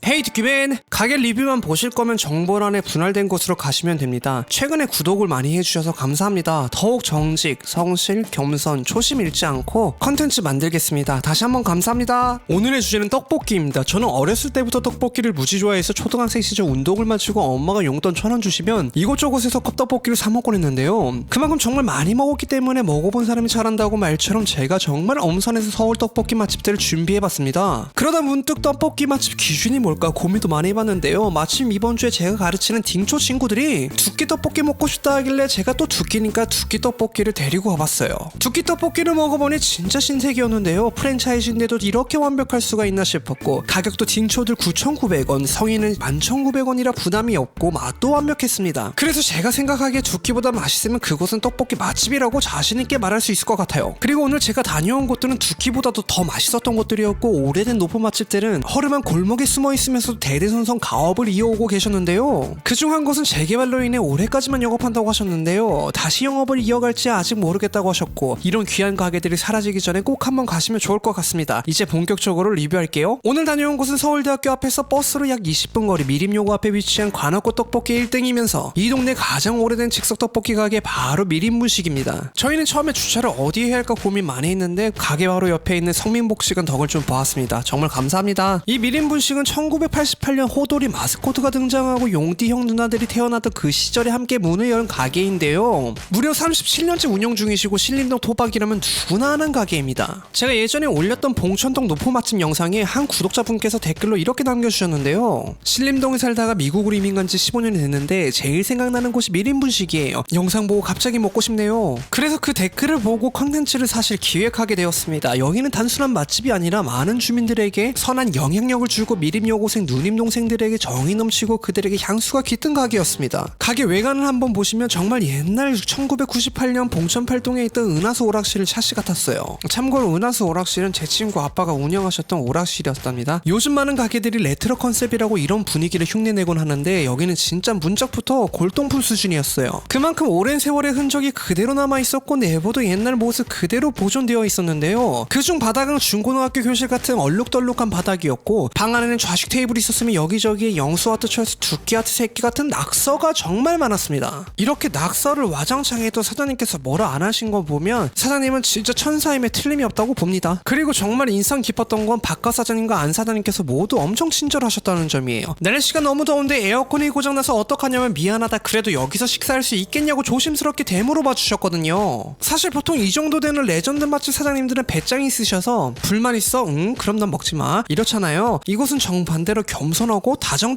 헤이 두끼맨! 가게 리뷰만 보실 거면 정보란에 분할된 곳으로 가시면 됩니다. 최근에 구독을 많이 해주셔서 감사합니다. 더욱 정직, 성실, 겸손, 초심 잃지 않고 컨텐츠 만들겠습니다. 다시 한번 감사합니다. 오늘의 주제는 떡볶이입니다. 저는 어렸을 때부터 떡볶이를 무지 좋아해서 초등학생 시절 운동을 마치고 엄마가 용돈 1,000원 주시면 이곳저곳에서 컵떡볶이를 사 먹곤 했는데요. 그만큼 정말 많이 먹었기 때문에 먹어본 사람이 잘한다고 말처럼 제가 정말 엄선해서 서울 떡볶이 맛집들을 준비해봤습니다. 그러다 문득 떡볶이 맛집 기준이 뭘까 고민도 많이 해봤는데요. 마침 이번 주에 제가 가르치는 딩초 친구들이 두끼 떡볶이 먹고 싶다 하길래 제가 또 두끼니까 두끼 떡볶이를 데리고 가봤어요. 두끼 떡볶이를 먹어보니 진짜 신세계였는데요. 프랜차이즈인데도 이렇게 완벽할 수가 있나 싶었고 가격도 딩초들 9,900원, 성인은 11,900원이라 부담이 없고 맛도 완벽했습니다. 그래서 제가 생각하기에 두끼보다 맛있으면 그곳은 떡볶이 맛집이라고 자신있게 말할 수 있을 것 같아요. 그리고 오늘 제가 다녀온 곳들은 두끼보다도 더 맛있었던 곳들이었고 오래된 노포 맛집들은 허름한 골목에 숨어있으면서도 대대손손 가업을 이어오고 계셨는데요. 그중 한 곳은 재개발로 인해 올해까지만 영업한다고 하셨는데요. 다시 영업을 이어갈지 아직 모르겠다고 하셨고 이런 귀한 가게들이 사라지기 전에 꼭 한번 가시면 좋을 것 같습니다. 이제 본격적으로 리뷰할게요. 오늘 다녀온 곳은 서울대학교 앞에서 버스로 약 20분 거리 미림요고 앞에 위치한 관악구 떡볶이 1등이면서 이 동네 가장 오래된 즉석떡볶이 가게 바로 미림분식입니다. 저희는 처음에 주차를 어디에 해야 할까 고민 많이 했는데 가게 바로 옆에 있는 성민복식은 덕을 좀 보았습니다. 정말 감사합니다. 이 미림분식은 1988년 호돌이 마스코트가 등장하고 용띠형 누나들이 태어났던 그 시절에 함께 문을 연 가게인데요. 무려 37년째 운영 중이시고 신림동 토박이라면 누구나 아는 가게입니다. 제가 예전에 올렸던 봉천동 노포 맛집 영상에 한 구독자분께서 댓글로 이렇게 남겨주셨는데요. 신림동에 살다가 미국으로 이민 간 지 15년이 됐는데 제일 생각나는 곳이 미림분식이에요. 영상 보고 갑자기 먹고 싶네요. 그래서 그 댓글을 보고 컨텐츠를 사실 기획하게 되었습니다. 여기는 단순한 맛집이 아니라 많은 주민들에게 선한 영향력을 주고 미림 여고생 누님 동생들에게 정이 넘치고 그들에게 향수가 깃든 가게였습니다. 가게 외관을 한번 보시면 정말 옛날 1998년 봉천 팔동에 있던 은하수 오락실을 샷시 같았어요. 참고로 은하수 오락실은 제 친구 아빠가 운영하셨던 오락실이었답니다. 요즘 많은 가게들이 레트로 컨셉이라고 이런 분위기를 흉내내곤 하는데 여기는 진짜 문짝부터 골동품 수준이었어요. 그만큼 오랜 세월의 흔적이 그대로 남아있었고 내부도 옛날 모습 그대로 보존되어 있었는데요. 그중 바닥은 중고등학교 교실 같은 얼룩덜룩한 바닥이었고 방 안에는 좌식 테이블이 있었으면 여기저기에 영수아트, 철수, 두끼아트, 새끼 같은 낙서가 정말 많았습니다. 이렇게 낙서를 와장창 해도 사장님께서 뭐라 안 하신 거 보면 사장님은 진짜 천사임에 틀림이 없다고 봅니다. 그리고 정말 인상 깊었던 건 바깥 사장님과 안 사장님께서 모두 엄청 친절하셨다는 점이에요. 날씨가 너무 더운데 에어컨이 고장나서 어떡하냐면 미안하다 그래도 여기서 식사할 수 있겠냐고 조심스럽게 되물어봐 주셨거든요. 사실 보통 이 정도 되는 레전드 맛집 사장님들은 배짱이 있으셔서 불만 있어? 응? 그럼 난 먹지마 이렇잖아요. 이곳은 정반대로 겸손하고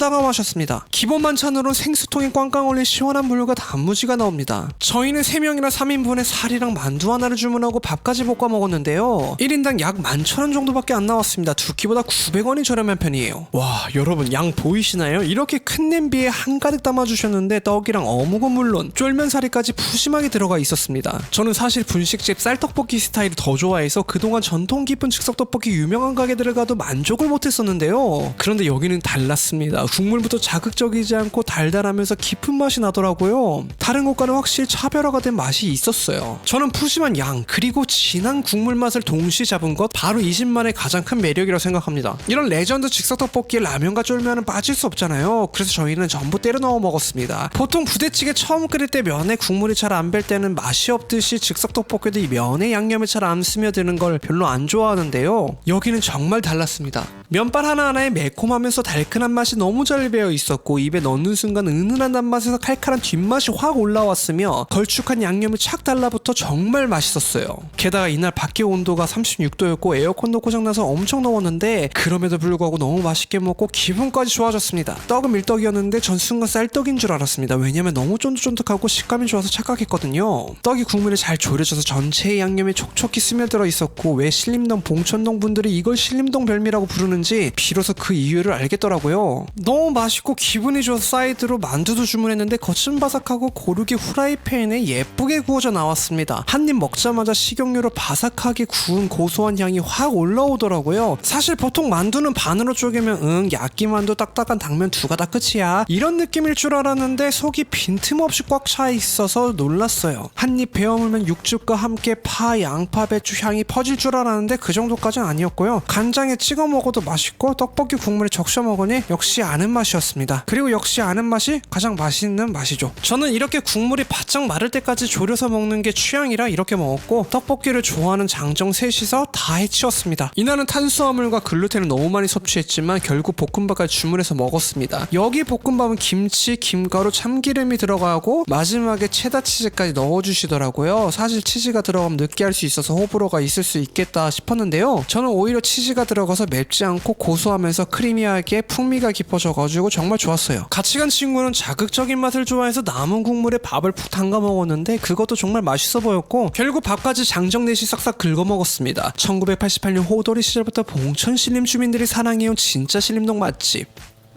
다정다감하셨습니다. 기본 반찬으로 생수통에 꽝꽝 올린 시원한 물과 단무지가 나옵니다. 저희는 3명이나 3인분에 살이랑 만두 하나를 주문하고 밥까지 볶아 먹었는데요. 1인당 약 11,000원 정도밖에 안 나왔습니다. 두끼보다 900원이 저렴한 편이에요. 와 여러분 양 보이시나요? 이렇게 큰 냄비에 한가득 담아주셨는데 떡이랑 어묵은 물론 쫄면사리까지 푸짐하게 들어가 있었습니다. 저는 사실 분식집 쌀떡볶이 스타일을 더 좋아해서 그동안 전통 깊은 즉석떡볶이 유명한 가게들을 가도 만족을 못했었는데요. 그런데 여기는 달랐습니다. 국물부터 자극적이지 않고 달달하면서 깊은 맛이 나더라고요. 다른 곳과는 확실히 차별화가 된 맛이 있었어요. 저는 푸짐한 양 그리고 진한 국물 맛을 동시에 잡은 것 바로 이 집만의 가장 큰 매력이라고 생각합니다. 이런 레전드 즉석떡볶이에 라면과 쫄면은 빠질 수 없잖아요. 그래서 저희는 전부 때려 넣어 먹었습니다. 보통 부대찌개 처음 끓일 때 면에 국물이 잘 안 뺄 때는 맛이 없듯이 즉석떡볶이도 이 면에 양념이 잘 안 스며드는 걸 별로 안 좋아하는데요. 여기는 정말 달랐습니다. 면발 하나하나에 매콤하면서 달큰한 맛이 너무 잘 배어 있었고 입에 넣는 순간 은은한 단맛에서 칼칼한 뒷맛이 확 올라왔으며 걸쭉한 양념이 착 달라붙어 정말 맛있었어요. 게다가 이날 밖의 온도가 36도였고 에어컨도 고장나서 엄청 더웠는데 그럼에도 불구하고 너무 맛있게 먹고 기분까지 좋아졌습니다. 떡은 밀떡이었는데 전 순간 쌀떡인 줄 알았습니다. 왜냐면 너무 쫀득쫀득하고 식감이 좋아서 착각했거든요. 떡이 국물에 잘 졸여져서 전체의 양념이 촉촉히 스며들어 있었고 왜 신림동 봉천동 분들이 이걸 신림동 별미라고 부르는지 비로소 그 이유를 알겠더라고요. 너무 맛있고 기분이 좋아서 사이드로 만두도 주문했는데 겉은 바삭하고 고르게 후라이팬에 예쁘게 구워져 나왔습니다. 한 입 먹자마자 식용유로 바삭하게 구운 고소한 향이 확 올라오더라고요. 사실 보통 만두는 반으로 쪼개면 야끼만두 딱딱한 당면 두가 다 끝이야 이런 느낌일 줄 알았는데 속이 빈틈없이 꽉 차 있어서 놀랐어요. 한 입 베어물면 육즙과 함께 파, 양파, 배추 향이 퍼질 줄 알았는데 그 정도까지는 아니었고요. 간장에 찍어 먹어도 맛있고 떡볶이 국물 국물에 적셔 먹으니 역시 아는 맛이었습니다. 그리고 역시 아는 맛이 가장 맛있는 맛이죠. 저는 이렇게 국물이 바짝 마를 때까지 졸여서 먹는 게 취향이라 이렇게 먹었고, 떡볶이를 좋아하는 장정 셋이서 다 해치웠습니다. 이날은 탄수화물과 글루텐을 너무 많이 섭취했지만 결국 볶음밥까지 주문해서 먹었습니다. 여기 볶음밥은 김치, 김가루, 참기름이 들어가고 마지막에 체다 치즈까지 넣어주시더라고요. 사실 치즈가 들어가면 느끼할 수 있어서 호불호가 있을 수 있겠다 싶었는데요, 저는 오히려 치즈가 들어가서 맵지 않고 고소하면서 크리미하게 풍미가 깊어져가지고 정말 좋았어요. 같이 간 친구는 자극적인 맛을 좋아해서 남은 국물에 밥을 푹 담가 먹었는데 그것도 정말 맛있어 보였고, 결국 밥까지 장정넷이 싹싹 긁어 먹었습니다. 1988년 호돌이 시절부터 봉천 신림 주민들이 사랑해온 진짜 신림동 맛집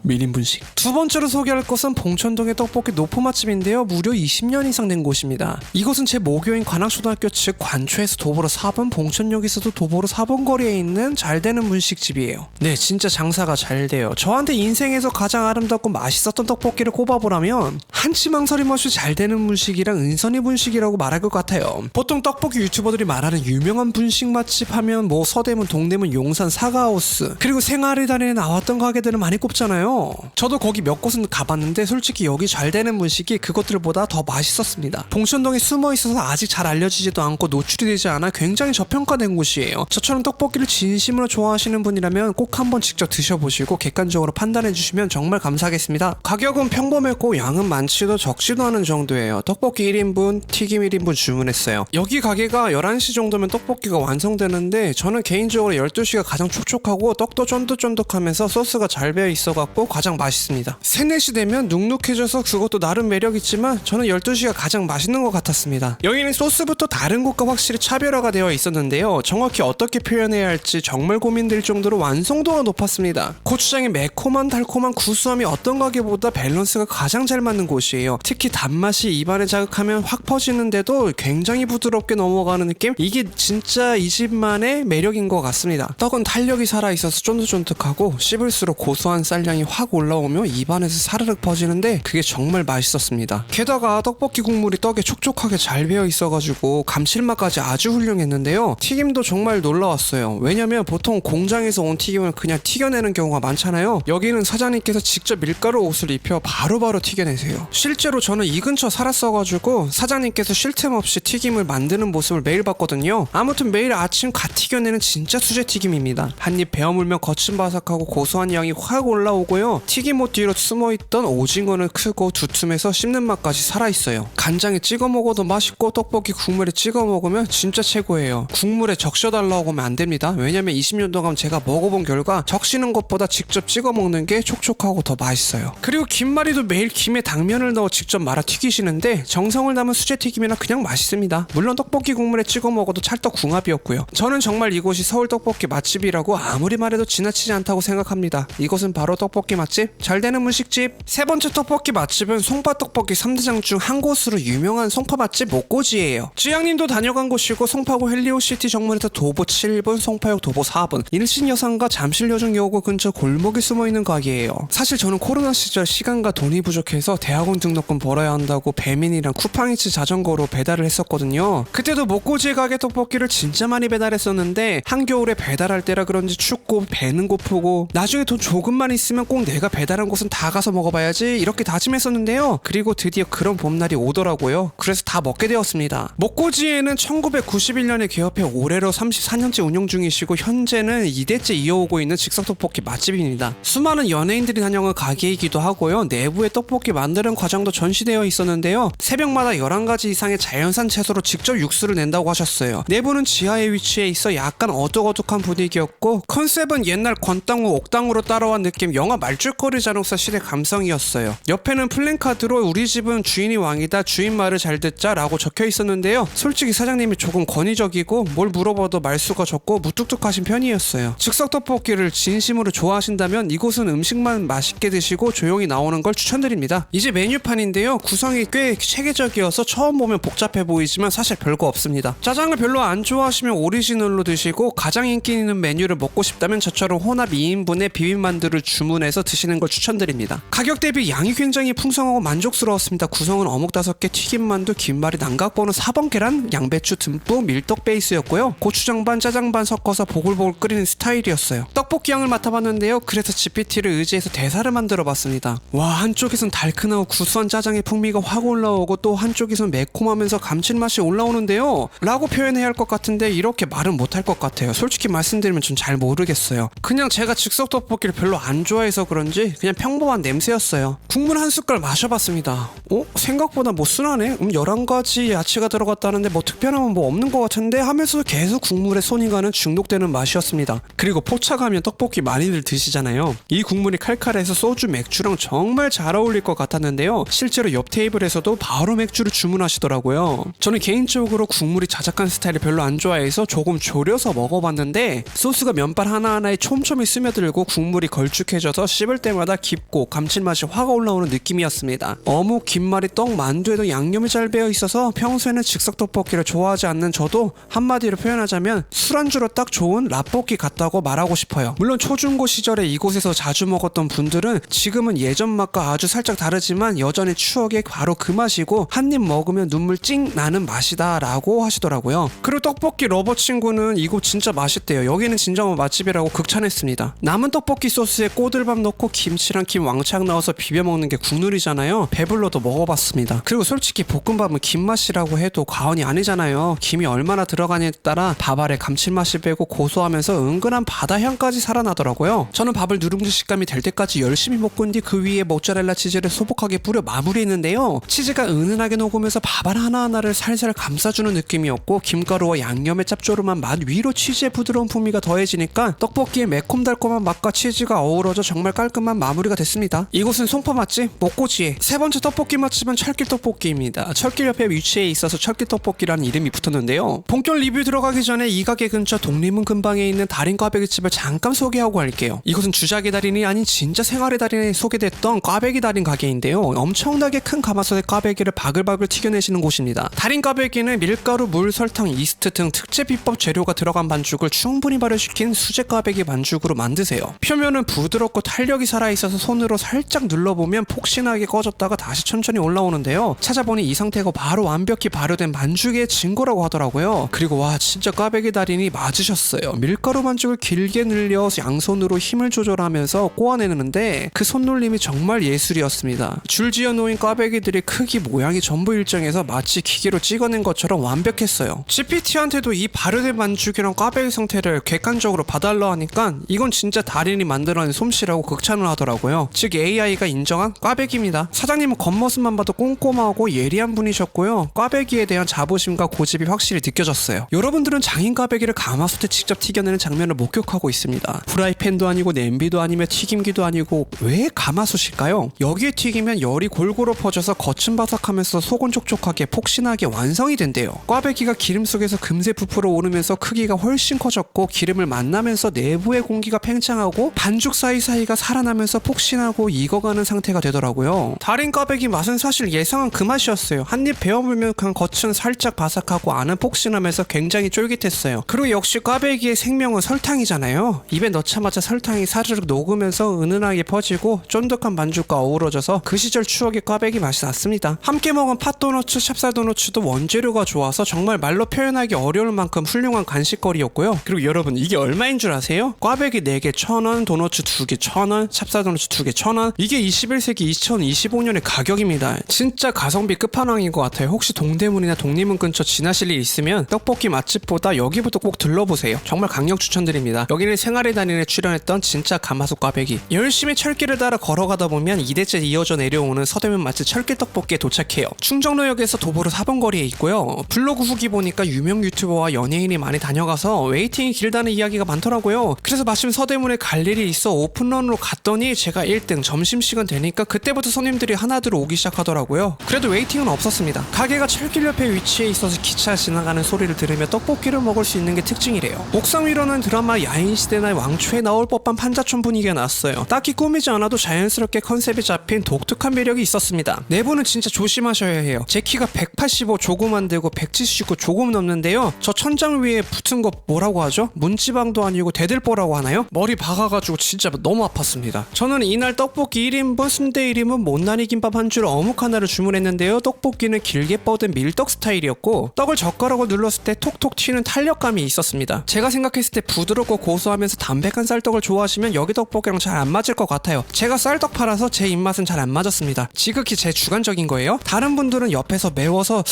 밀인분식. 두 번째로 소개할 곳은 봉천동의 떡볶이 노포 맛집인데요, 무려 20년 이상 된 곳입니다. 이곳은 제 모교인 관악초등학교 측 관초에서 도보로 4분, 봉천역에서도 도보로 4분 거리에 있는 잘되는 분식집이에요. 네, 진짜 장사가 잘 돼요. 저한테 인생에서 가장 아름답고 맛있었던 떡볶이를 꼽아보라면 한치 망설임 없이 잘되는 분식이랑 은선이 분식이라고 말할 것 같아요. 보통 떡볶이 유튜버들이 말하는 유명한 분식 맛집 하면 뭐 서대문, 동대문, 용산, 사과하우스, 그리고 생활의 달인에 나왔던 가게들을 많이 꼽잖아요. 저도 거기 몇 곳은 가봤는데 솔직히 여기 잘되는 분식이 그것들보다 더 맛있었습니다. 봉천동에 숨어있어서 아직 잘 알려지지도 않고 노출이 되지 않아 굉장히 저평가된 곳이에요. 저처럼 떡볶이를 진심으로 좋아하시는 분이라면 꼭 한번 직접 드셔보시고 객관적으로 판단해주시면 정말 감사하겠습니다. 가격은 평범했고 양은 많지도 적지도 않은 정도예요. 떡볶이 1인분, 튀김 1인분 주문했어요. 여기 가게가 11시 정도면 떡볶이가 완성되는데 저는 개인적으로 12시가 가장 촉촉하고 떡도 쫀득쫀득하면서 소스가 잘 배어 있어갖고 가장 맛있습니다. 3, 4시 되면 눅눅해져서 그것도 나름 매력있지만 저는 12시가 가장 맛있는 것 같았습니다. 여기는 소스부터 다른 곳과 확실히 차별화가 되어 있었는데요, 정확히 어떻게 표현해야 할지 정말 고민될 정도로 완성도가 높았습니다. 고추장의 매콤한 달콤한 구수함이 어떤 가게보다 밸런스가 가장 잘 맞는 곳이에요. 특히 단맛이 입안에 자극하면 확 퍼지는데도 굉장히 부드럽게 넘어가는 느낌? 이게 진짜 이 집만의 매력인 것 같습니다. 떡은 탄력이 살아있어서 쫀득쫀득하고 씹을수록 고소한 쌀향이 확 올라오며 입안에서 사르륵 퍼지는데 그게 정말 맛있었습니다. 게다가 떡볶이 국물이 떡에 촉촉하게 잘 배어 있어가지고 감칠맛까지 아주 훌륭했는데요, 튀김도 정말 놀라웠어요. 왜냐면 보통 공장에서 온 튀김을 그냥 튀겨내는 경우가 많잖아요. 여기는 사장님께서 직접 밀가루 옷을 입혀 바로바로 튀겨내세요. 실제로 저는 이 근처 살았어가지고 사장님께서 쉴 틈 없이 튀김을 만드는 모습을 매일 봤거든요. 아무튼 매일 아침 갓 튀겨내는 진짜 수제 튀김입니다. 한입 베어물면 거친 바삭하고 고소한 향이 확 올라오고요, 튀김옷 뒤로 숨어있던 오징어는 크고 두툼해서 씹는 맛까지 살아있어요. 간장에 찍어 먹어도 맛있고 떡볶이 국물에 찍어 먹으면 진짜 최고예요. 국물에 적셔달라고 하면 안됩니다. 왜냐면 20년 동안 제가 먹어본 결과 적시는 것보다 직접 찍어 먹는 게 촉촉하고 더 맛있어요. 그리고 김말이도 매일 김에 당면을 넣어 직접 말아 튀기시는데 정성을 담은 수제 튀김이나 그냥 맛있습니다. 물론 떡볶이 국물에 찍어 먹어도 찰떡궁합이었고요. 저는 정말 이곳이 서울 떡볶이 맛집이라고 아무리 말해도 지나치지 않다고 생각합니다. 이곳은 바로 떡볶이 맛집, 잘되는 분식집. 세 번째 떡볶이 맛집은 송파 떡볶이 3대장 중 한 곳으로 유명한 송파 맛집 목고지예요. 지향님도 다녀간 곳이고 송파구 헬리오시티 정문에서 도보 7분, 송파역 도보 4분, 일신여상과 잠실여중여고 근처 골목에 숨어있는 가게예요. 사실 저는 코로나 시절 시간과 돈이 부족해서 대학원 등록금 벌어야 한다고 배민이랑 쿠팡이츠 자전거로 배달을 했었거든요. 그때도 목고지에 가게 떡볶이를 진짜 많이 배달했었는데 한겨울에 배달할 때라 그런지 춥고 배는 고프고 나중에 돈 조금만 있으면 꼭 내가 배달한 곳은 다 가서 먹어봐야지 이렇게 다짐했었는데요. 그리고 드디어 그런 봄날이 오더라고요. 그래서 다 먹게 되었습니다. 목고지에는 1991년에 개업해 올해로 34년째 운영 중이시고 현재는 2대째 이어오고 있는 즉석떡볶이 맛집입니다. 수많은 연예인들이 다녀간 가게이기도 하고요, 내부에 떡볶이 만드는 과정도 전시되어 있었는데요, 새벽마다 11가지 이상의 자연산 채소로 직접 육수를 낸다고 하셨어요. 내부는 지하에 위치해 있어 약간 어둑어둑한 분위기였고 컨셉은 옛날 권땅 후 옥당으로 따라온 느낌 영화 말줄거리 잔혹사 시대 감성이었어요. 옆에는 플랜카드로 우리 집은 주인이 왕이다, 주인 말을 잘 듣자 라고 적혀 있었는데요, 솔직히 사장님이 조금 권위적이고 뭘 물어봐도 말수가 적고 무뚝뚝하신 편이었어요. 즉석떡볶이를 진심으로 좋아하신다면 이곳은 음식만 맛있게 드시고 조용히 나오는 걸 추천드립니다. 이제 메뉴판인데요, 구성이 꽤 체계적이어서 처음 보면 복잡해 보이지만 사실 별거 없습니다. 짜장을 별로 안 좋아하시면 오리지널로 드시고 가장 인기 있는 메뉴를 먹고 싶다면 저처럼 혼합 2인분의 비빔만두를 주문해서 해서 드시는 걸 추천드립니다. 가격 대비 양이 굉장히 풍성하고 만족스러웠습니다. 구성은 어묵 5개, 튀김만두, 김말이, 남각버는 4번 계란, 양배추 듬뿍 밀떡 베이스였고요. 고추장 반 짜장 반 섞어서 보글보글 끓이는 스타일이었어요. 떡볶이 향을 맡아봤는데요. 그래서 GPT를 의지해서 대사를 만들어봤습니다. 와, 한쪽에선 달큰하고 구수한 짜장의 풍미가 확 올라오고 또 한쪽에선 매콤하면서 감칠맛이 올라오는데요 라고 표현해야 할 것 같은데 이렇게 말은 못할 것 같아요. 솔직히 말씀드리면 전 잘 모르겠어요. 그냥 제가 즉석떡볶이를 별로 안 좋아해서 그런지 그냥 평범한 냄새였어요. 국물 한 숟갈 마셔봤습니다. 생각보다 뭐 순하네? 11가지 야채가 들어갔다는데 뭐 특별한 뭐 없는 것 같은데 하면서 계속 국물에 손이 가는 중독되는 맛이었습니다. 그리고 포차 가면 떡볶이 많이들 드시잖아요. 이 국물이 칼칼해서 소주 맥주랑 정말 잘 어울릴 것 같았는데요. 실제로 옆 테이블에서도 바로 맥주를 주문하시더라고요. 저는 개인적으로 국물이 자작한 스타일을 별로 안 좋아해서 조금 졸여서 먹어봤는데 소스가 면발 하나하나에 촘촘히 스며들고 국물이 걸쭉해져서 씹을 때마다 깊고 감칠맛이 확 올라오는 느낌이었습니다. 어묵, 김말이, 떡, 만두에도 양념이 잘 배어 있어서 평소에는 즉석떡볶이를 좋아하지 않는 저도 한마디로 표현하자면 술안주로 딱 좋은 라볶이 같다고 말하고 싶어요. 물론 초중고 시절에 이곳에서 자주 먹었던 분들은 지금은 예전 맛과 아주 살짝 다르지만 여전히 추억의 바로 그 맛이고 한 입 먹으면 눈물 찡 나는 맛이다 라고 하시더라고요. 그리고 떡볶이 러버 친구는 이곳 진짜 맛있대요. 여기는 진정한 맛집이라고 극찬했습니다. 남은 떡볶이 소스에 꼬들밥 넣고 김치랑 김 왕창 넣어서 비벼 먹는 게 국룰이잖아요. 배불러도 먹어봤습니다. 그리고 솔직히 볶음밥은 김맛이라고 해도 과언이 아니잖아요. 김이 얼마나 들어가냐에 따라 밥알에 감칠맛이 배고 고소하면서 은근한 바다향까지 살아나더라고요. 저는 밥을 누룽지 식감이 될 때까지 열심히 볶은 뒤 그 위에 모짜렐라 치즈를 소복하게 뿌려 마무리했는데요. 치즈가 은은하게 녹으면서 밥알 하나하나를 살살 감싸주는 느낌이었고 김가루와 양념의 짭조름한 맛 위로 치즈의 부드러운 풍미가 더해지니까 떡볶이의 매콤달콤한 맛과 치즈가 어우러져 정말 깔끔한 마무리가 됐습니다. 이곳은 송파 맛집 목고지의 세 번째 떡볶이 맛집은 철길 떡볶이입니다. 철길 옆에 위치해 있어서 철길 떡볶이라는 이름이 붙었는데요. 본격 리뷰 들어가기 전에 이 가게 근처 독립문 근방에 있는 달인 꽈배기집을 잠깐 소개하고 할게요. 이곳은 주작의 달인이 아닌 진짜 생활의 달인에 소개됐던 꽈배기 달인 가게인데요. 엄청나게 큰 가마솥에 꽈배기를 바글바글 튀겨내시는 곳입니다. 달인 꽈배기는 밀가루, 물, 설탕, 이스트 등 특제 비법 재료가 들어간 반죽을 충분히 발효시킨 수제 꽈배기 반죽으로 만드세요. 표면은 부드럽고 탄력이 살아있어서 손으로 살짝 눌러보면 폭신하게 꺼졌다가 다시 천천히 올라오는데요. 찾아보니 이 상태가 바로 완벽히 발효된 반죽의 증거라고 하더라고요. 그리고 와, 진짜 꽈배기 달인이 맞으셨어요. 밀가루 반죽을 길게 늘려 양손으로 힘을 조절하면서 꼬아내는데 그 손놀림이 정말 예술이었습니다. 줄지어 놓인 꽈배기들이 크기 모양이 전부 일정해서 마치 기계로 찍어낸 것처럼 완벽했어요. GPT한테도 이 발효된 반죽이랑 꽈배기 상태를 객관적으로 봐달라 하니까 이건 진짜 달인이 만들어낸 솜씨라고 극찬을 하더라고요. 즉 AI가 인정한 꽈배기입니다. 사장님은 겉모습만 봐도 꼼꼼하고 예리한 분이셨고요. 꽈배기에 대한 자부심과 고집이 확실히 느껴졌어요. 여러분들은 장인 꽈배기를 가마솥에 직접 튀겨내는 장면을 목격하고 있습니다. 프라이팬도 아니고 냄비도 아니며 튀김기도 아니고 왜 가마솥일까요? 여기에 튀기면 열이 골고루 퍼져서 겉은 바삭하면서 속은 촉촉하게 폭신하게 완성이 된대요. 꽈배기가 기름 속에서 금세 부풀어 오르면서 크기가 훨씬 커졌고 기름을 만나면서 내부의 공기가 팽창하고 반죽 사이사이가 살아나면서 폭신하고 익어가는 상태가 되더라고요. 달인 꽈배기 맛은 사실 예상한 그 맛이었어요. 한입 베어물면 겉은 살짝 바삭하고 안은 폭신하면서 굉장히 쫄깃했어요. 그리고 역시 꽈배기의 생명은 설탕이잖아요. 입에 넣자마자 설탕이 사르륵 녹으면서 은은하게 퍼지고 쫀득한 반죽과 어우러져서 그 시절 추억의 꽈배기 맛이 났습니다. 함께 먹은 팥도너츠, 찹쌀도너츠도 원재료가 좋아서 정말 말로 표현하기 어려울 만큼 훌륭한 간식거리였고요. 그리고 여러분, 이게 얼마인 줄 아세요? 꽈배기 4개 1,000원, 도너츠 2개 1,000원, 찹쌀도너츠 2개 1,000원. 이게 21세기 2025년의 가격입니다. 진짜 가성비 끝판왕인 것 같아요. 혹시 동대문이나 독립문 근처 지나실 일 있으면 떡볶이 맛집보다 여기부터 꼭 들러보세요. 정말 강력 추천드립니다. 여기는 생활의 달인에 출연했던 진짜 가마솥 꽈배기. 열심히 철길을 따라 걸어가다 보면 2대째 이어져 내려오는 서대문 맛집 철길 떡볶이에 도착해요. 충정로역에서 도보로 4번 거리에 있고요. 블로그 후기 보니까 유명 유튜버와 연예인이 많이 다녀가서 웨이팅이 길다는 이야기가 많더라고요. 그래서 마침 서대문에 갈 일이 있어 오픈런으로 갔더니 제가 1등, 점심시간 되니까 그때부터 손님들이 하나둘 오기 시작하더라고요. 그래도 웨이팅은 없었습니다. 가게가 철길 옆에 위치해 있어서 기차 지나가는 소리를 들으며 떡볶이를 먹을 수 있는 게 특징이래요. 옥상 위로는 드라마 야인시대나 왕초에 나올 법한 판자촌 분위기가 났어요. 딱히 꾸미지 않아도 자연스럽게 컨셉이 잡힌 독특한 매력이 있었습니다. 내부는 진짜 조심하셔야 해요. 제 키가 185 조금 안 되고 179 조금 넘는데요. 저 천장 위에 붙은 거 뭐라고 하죠? 문지방도 아니고 대들보라고 하나요? 머리 박아가지고 진짜 너무 아팠어요. 아팠습니다. 저는 이날 떡볶이 1인분, 순대 1인분, 못난이 김밥 한 줄, 어묵 하나를 주문했는데요. 떡볶이는 길게 뻗은 밀떡 스타일이었고 떡을 젓가락으로 눌렀을 때 톡톡 튀는 탄력감이 있었습니다. 제가 생각했을 때 부드럽고 고소하면서 담백한 쌀떡을 좋아하시면 여기 떡볶이랑 잘 안 맞을 것 같아요. 제가 쌀떡 팔아서 제 입맛은 잘 안 맞았습니다. 지극히 제 주관적인 거예요. 다른 분들은 옆에서 매워서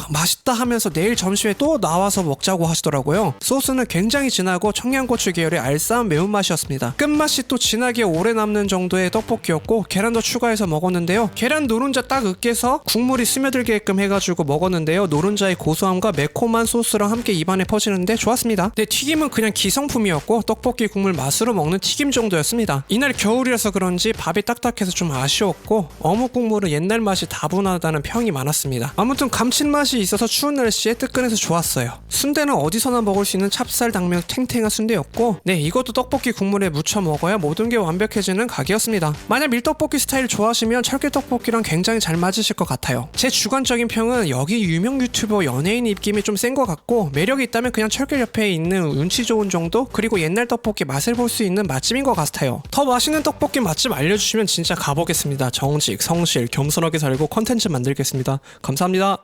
맛있다 하면서 내일 점심에 또 나와서 먹자고 하시더라고요. 소스는 굉장히 진하고 청양고추 계열의 알싸한 매운맛이었습니다. 끝맛이 또 진하게 오래 남는 정도의 떡볶이였고 계란도 추가해서 먹었는데요. 계란 노른자 딱 으깨서 국물이 스며들게끔 해가지고 먹었는데요. 노른자의 고소함과 매콤한 소스랑 함께 입안에 퍼지는데 좋았습니다. 네, 튀김은 그냥 기성품이었고 떡볶이 국물 맛으로 먹는 튀김 정도였습니다. 이날 겨울이라서 그런지 밥이 딱딱해서 좀 아쉬웠고 어묵 국물은 옛날 맛이 다분하다는 평이 많았습니다. 아무튼 감칠맛이 있어서 추운 날씨에 뜨끈해서 좋았어요. 순대는 어디서나 먹을 수 있는 찹쌀 당면 탱탱한 순대였고 네, 이것도 떡볶이 국물에 묻혀 먹어야 모든 게 완벽해지는 가게였습니다. 만약 밀떡볶이 스타일 좋아하시면 철길떡볶이랑 굉장히 잘 맞으실 것 같아요. 제 주관적인 평은 여기 유명 유튜버 연예인 입김이 좀 센 것 같고 매력이 있다면 그냥 철길 옆에 있는 운치 좋은 정도, 그리고 옛날 떡볶이 맛을 볼 수 있는 맛집인 것 같아요. 더 맛있는 떡볶이 맛집 알려주시면 진짜 가보겠습니다. 정직, 성실, 겸손하게 살고 컨텐츠 만들겠습니다. 감사합니다.